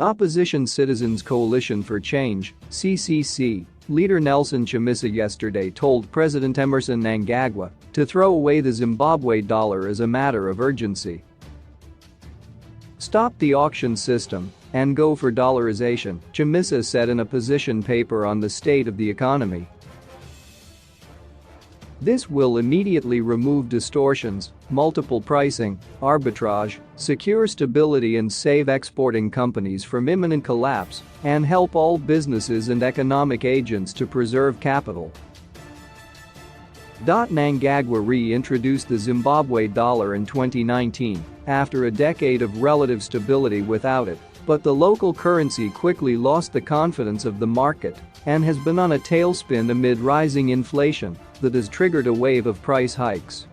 Opposition Citizens Coalition for Change (CCC) leader Nelson Chamisa yesterday told President Emerson Mnangagwa to throw away the Zimbabwe dollar as a matter of urgency. Stop the auction system and go for dollarization, Chamisa said in a position paper on the state of the economy. This will immediately remove distortions, multiple pricing, arbitrage, secure stability and save exporting companies from imminent collapse, and help all businesses and economic agents to preserve capital. Mnangagwa reintroduced the Zimbabwe dollar in 2019 after a decade of relative stability without it, but the local currency quickly lost the confidence of the market and has been on a tailspin amid rising inflation that has triggered a wave of price hikes.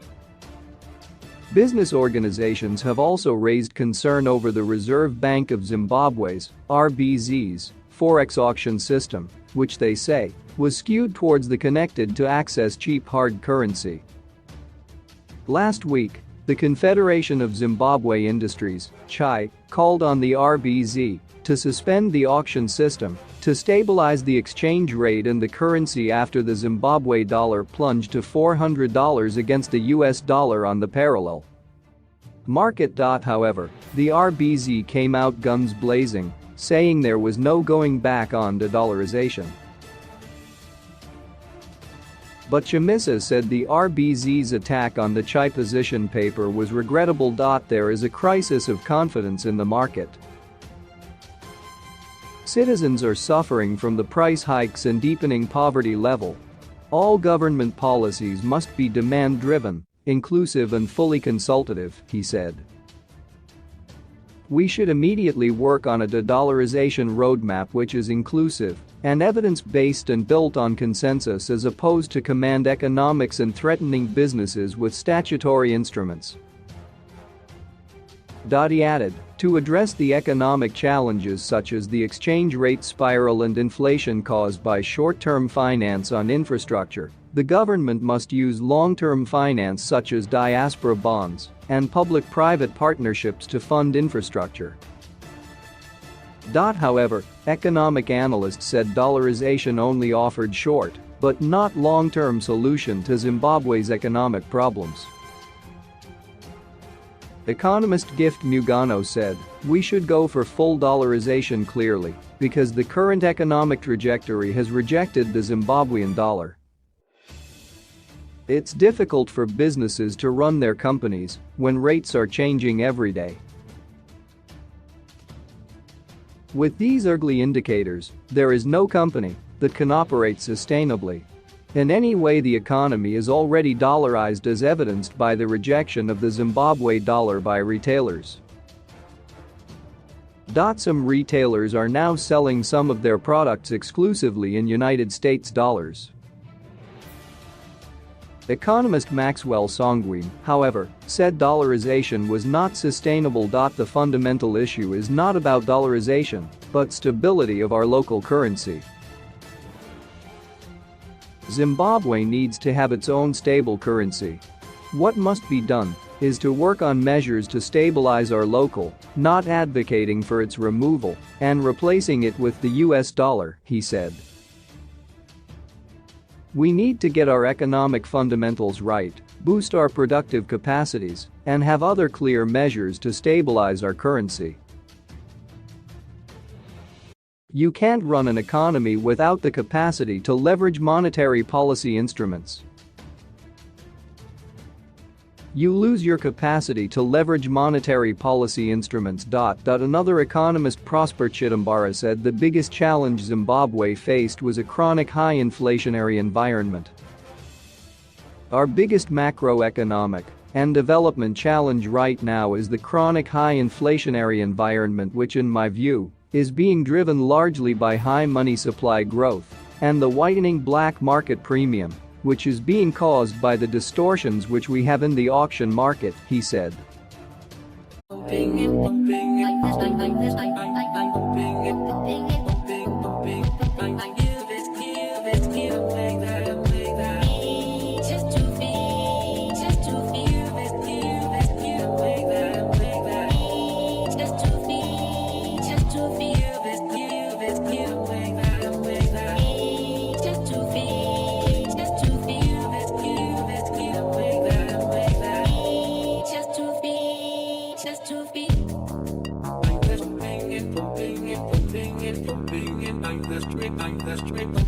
Business organizations have also raised concern over the Reserve Bank of Zimbabwe's (RBZ's) forex auction system, which they say was skewed towards the connected to access cheap hard currency. Last week, the Confederation of Zimbabwe Industries (CHI) called on the RBZ to suspend the auction system to stabilize the exchange rate and the currency after the Zimbabwe dollar plunged to $400 against the US dollar on the parallel market. However, the RBZ came out guns blazing, saying there was no going back on de-dollarization. But Chamisa said the RBZ's attack on the CHI position paper was regrettable. There is a crisis of confidence in the market. Citizens are suffering from the price hikes and deepening poverty level. All government policies must be demand-driven, inclusive and fully consultative, he said. We should immediately work on a de-dollarization roadmap which is inclusive and evidence-based and built on consensus as opposed to command economics and threatening businesses with statutory instruments. He added, to address the economic challenges such as the exchange rate spiral and inflation caused by short-term finance on infrastructure, the government must use long-term finance such as diaspora bonds and public-private partnerships to fund infrastructure. However, economic analysts said dollarization only offered short, but not long-term solution to Zimbabwe's economic problems. Economist Gift Mugano said, we should go for full dollarization clearly, because the current economic trajectory has rejected the Zimbabwean dollar. It's difficult for businesses to run their companies when rates are changing every day. With these ugly indicators, there is no company that can operate sustainably. In any way, the economy is already dollarized as evidenced by the rejection of the Zimbabwe dollar by retailers. Some retailers are now selling some of their products exclusively in United States dollars. Economist Maxwell Songwin, however, said dollarization was not sustainable. The fundamental issue is not about dollarization, but stability of our local currency. Zimbabwe needs to have its own stable currency. What must be done is to work on measures to stabilize our local, not advocating for its removal and replacing it with the US dollar, he said. We need to get our economic fundamentals right, boost our productive capacities, and have other clear measures to stabilize our currency. You can't run an economy without the capacity to leverage monetary policy instruments. You lose your capacity to leverage monetary policy instruments. Another economist, Prosper Chitambara, said the biggest challenge Zimbabwe faced was a chronic high inflationary environment. Our biggest macroeconomic and development challenge right now is the chronic high inflationary environment, which in my view is being driven largely by high money supply growth and the widening black market premium, which is being caused by the distortions which we have in the auction market, he said. To feel to be. I'm the straight